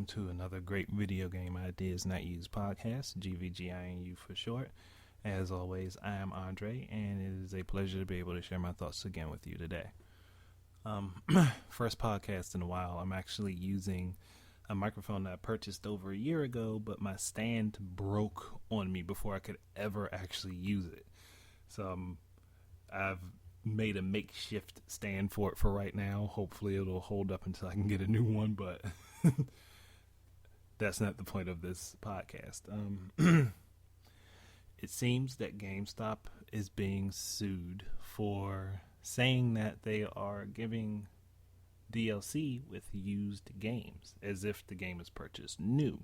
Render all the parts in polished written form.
to another great video game ideas not used podcast, GVGINU for short. As always, I am Andre, and it is a pleasure to be able to share my thoughts again with you today. First podcast in a while. I'm actually using a microphone that I purchased over a year ago, but my stand broke on me before I could ever actually use it. So I've made a makeshift stand for it for right now. Hopefully it'll hold up until I can get a new one, but that's not the point of this podcast. It seems that Gamestop is being sued for saying that they are giving DLC with used games as if the game is purchased new.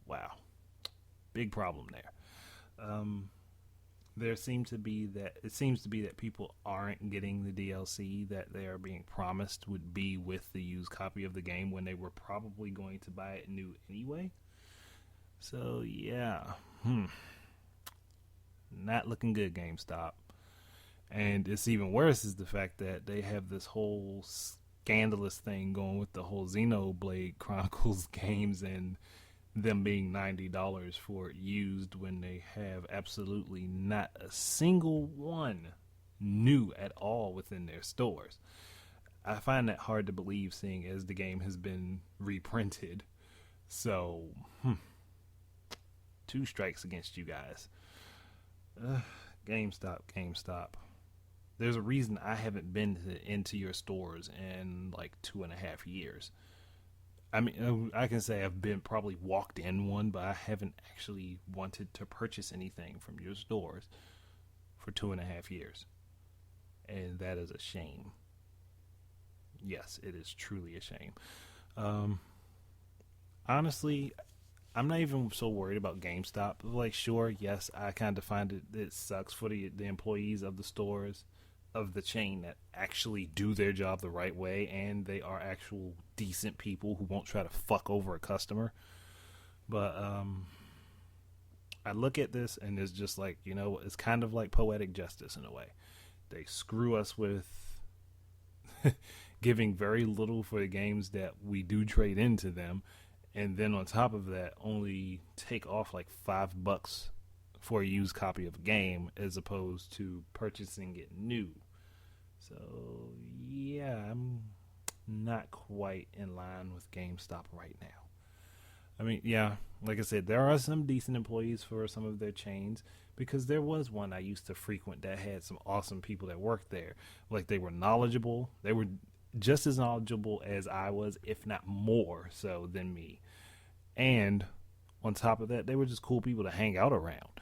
Wow. Big problem there. It seems to be that people aren't getting the DLC that they are being promised would be with the used copy of the game when they were probably going to buy it new anyway. So yeah, not looking good, GameStop. And it's even worse is the fact that they have this whole scandalous thing going with the whole Xenoblade Chronicles games and them being $90 for it used when they have absolutely not a single one new at all within their stores. I find that hard to believe, seeing as the game has been reprinted. So, two strikes against you guys. GameStop. There's a reason I haven't been into your stores in like 2.5 years. I mean, I can say I've been probably walked in one, but I haven't actually wanted to purchase anything from your stores for 2.5 years. And that is a shame. Yes, it is truly a shame. Honestly, I'm not even so worried about GameStop. Like, sure, yes, I kind of find it sucks for the employees of the stores of the chain that actually do their job the right way, and they are actual decent people who won't try to fuck over a customer. But I look at this and it's just like, it's kind of like poetic justice in a way. They screw us with giving very little for the games that we do trade into them, and then on top of that only take off like $5 for a used copy of a game as opposed to purchasing it new. So yeah, I'm not quite in line with GameStop right now. I mean, yeah, like I said, there are some decent employees for some of their chains, because there was one I used to frequent that had some awesome people that worked there. Like, they were knowledgeable. They were just as knowledgeable as I was, if not more so than me. And on top of that, they were just cool people to hang out around.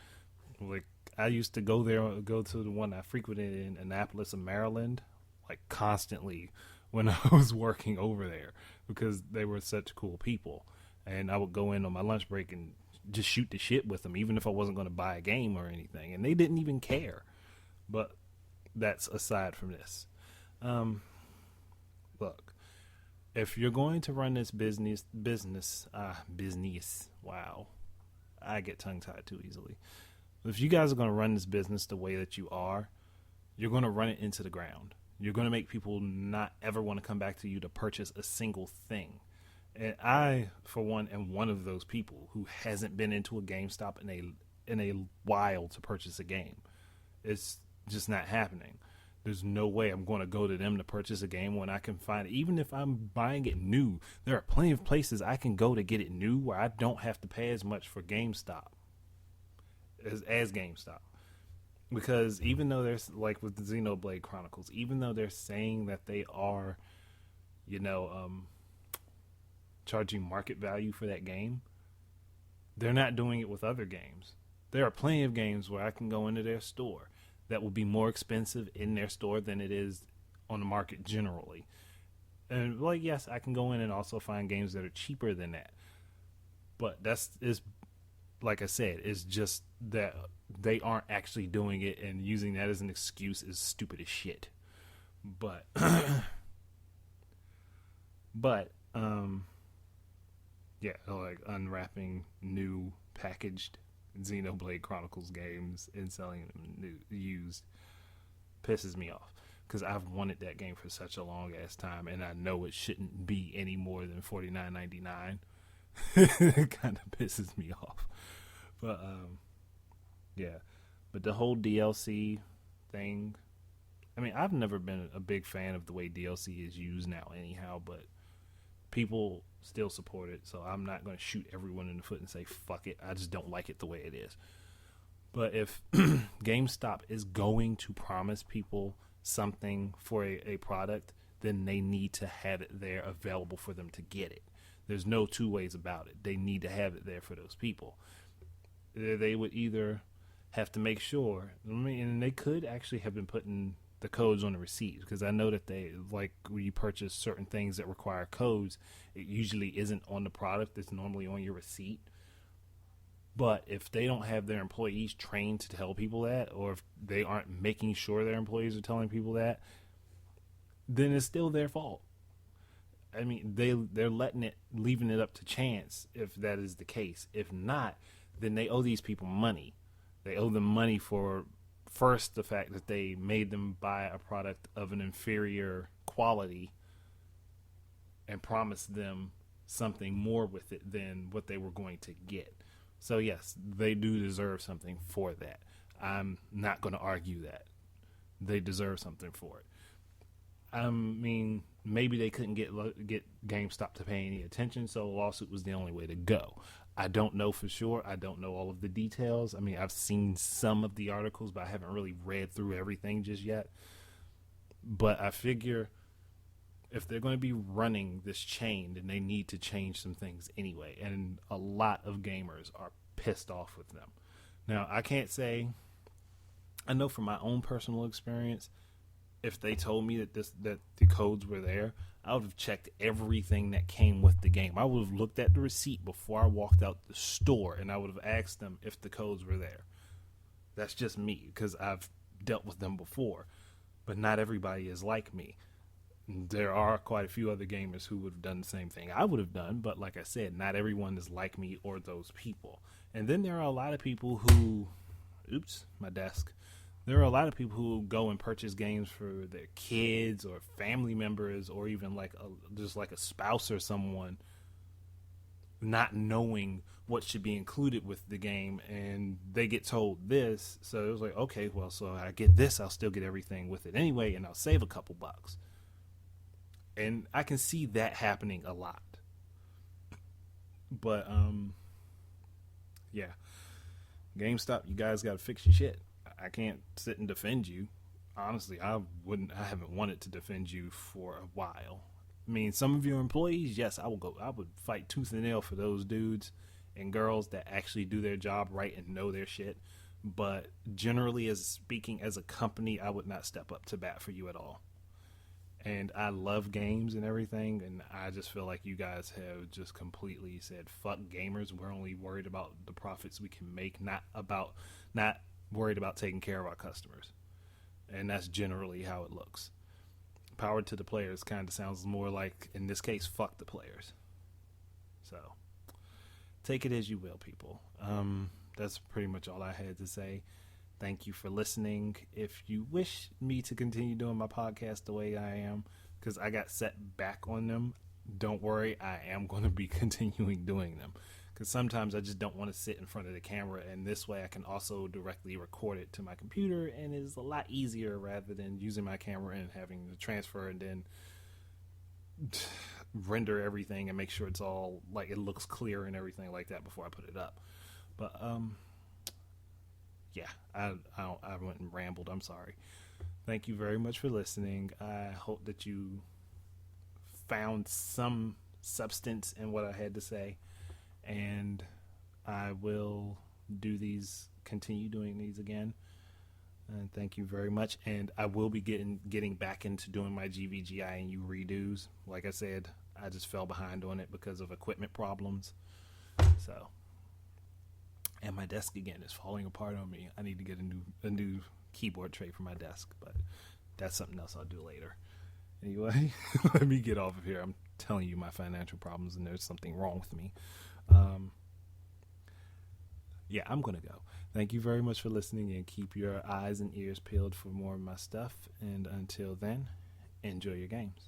Like, I used to go to the one I frequented in Annapolis, Maryland, like constantly when I was working over there, because they were such cool people. And I would go in on my lunch break and just shoot the shit with them, even if I wasn't going to buy a game or anything. And they didn't even care. But that's aside from this. Look, if you're going to run this business, wow, I get tongue-tied too easily. If you guys are going to run this business the way that you are, you're going to run it into the ground. You're going to make people not ever want to come back to you to purchase a single thing. And I, for one, am one of those people who hasn't been into a GameStop in a while to purchase a game. It's just not happening. There's no way I'm going to go to them to purchase a game when I can find it. Even if I'm buying it new, there are plenty of places I can go to get it new where I don't have to pay as much for GameStop as GameStop. Because even though there's, like with the Xenoblade Chronicles, even though they're saying that they are, charging market value for that game, they're not doing it with other games. There are plenty of games where I can go into their store that will be more expensive in their store than it is on the market generally. And like, yes, I can go in and also find games that are cheaper than that. But is like I said, it's just that they aren't actually doing it, and using that as an excuse is stupid as shit. But yeah, like unwrapping new packaged Xenoblade Chronicles games and selling them new used pisses me off. because I've wanted that game for such a long ass time, and I know it shouldn't be any more than $49.99. It kind of pisses me off, but yeah. But the whole DLC thing, I mean, I've never been a big fan of the way DLC is used now, anyhow. But people still support it, so I'm not going to shoot everyone in the foot and say fuck it. I just don't like it the way it is. But if GameStop is going to promise people something for a product, then they need to have it there available for them to get it. There's no two ways about it. They need to have it there for those people. They would either have to make sure, and they could actually have been putting the codes on the receipts, because I know that they, like, when you purchase certain things that require codes, it usually isn't on the product. It's normally on your receipt. But if they don't have their employees trained to tell people that, or if they aren't making sure their employees are telling people that, then it's still their fault. I mean, they're leaving it up to chance if that is the case. If not, then they owe these people money. They owe them money for, first, the fact that they made them buy a product of an inferior quality and promised them something more with it than what they were going to get. So yes, they do deserve something for that. I'm not going to argue that. They deserve something for it. I mean, maybe they couldn't get GameStop to pay any attention, so a lawsuit was the only way to go. I don't know for sure. I don't know all of the details. I mean, I've seen some of the articles, but I haven't really read through everything just yet. But I figure if they're going to be running this chain, then they need to change some things anyway. And a lot of gamers are pissed off with them. Now, I can't say, I know from my own personal experience, if they told me that the codes were there, I would have checked everything that came with the game. I would have looked at the receipt before I walked out the store, and I would have asked them if the codes were there. That's just me, because I've dealt with them before. But not everybody is like me. There are quite a few other gamers who would have done the same thing I would have done, but like I said, not everyone is like me or those people. And then there are a lot of people who, oops, my desk. There are a lot of people who go and purchase games for their kids or family members, or even just like a spouse or someone, not knowing what should be included with the game, and they get told this. So it was like, okay, well, so I get this, I'll still get everything with it anyway, and I'll save a couple bucks. And I can see that happening a lot. But yeah, GameStop, you guys got to fix your shit. I can't sit and defend you. Honestly, I haven't wanted to defend you for a while. I mean, some of your employees, yes, I would fight tooth and nail for those dudes and girls that actually do their job right and know their shit. But generally, as speaking, as a company, I would not step up to bat for you at all. And I love games and everything, and I just feel like you guys have just completely said, fuck gamers, we're only worried about the profits we can make, not worried about taking care of our customers. And that's generally how it looks. Power to the players kind of sounds more like, in this case, fuck the players. So, take it as you will, people. That's pretty much all I had to say. Thank you for listening. If you wish me to continue doing my podcast the way I am, because I got set back on them, don't worry, I am going to be continuing doing them. Because sometimes I just don't want to sit in front of the camera, and this way I can also directly record it to my computer, and it's a lot easier rather than using my camera and having to transfer and then render everything and make sure it's all, like, it looks clear and everything like that before I put it up. But, yeah, I went and rambled. I'm sorry. Thank you very much for listening. I hope that you found some substance in what I had to say, and I will continue doing these again. And thank you very much. And I will be getting back into doing my GVGI and U redos. Like I said, I just fell behind on it because of equipment problems. So. And my desk again is falling apart on me. I need to get a new keyboard tray for my desk, but that's something else I'll do later. Anyway, let me get off of here. I'm telling you my financial problems, and there's something wrong with me. Yeah, I'm gonna go. Thank you very much for listening, and keep your eyes and ears peeled for more of my stuff. And until then, enjoy your games.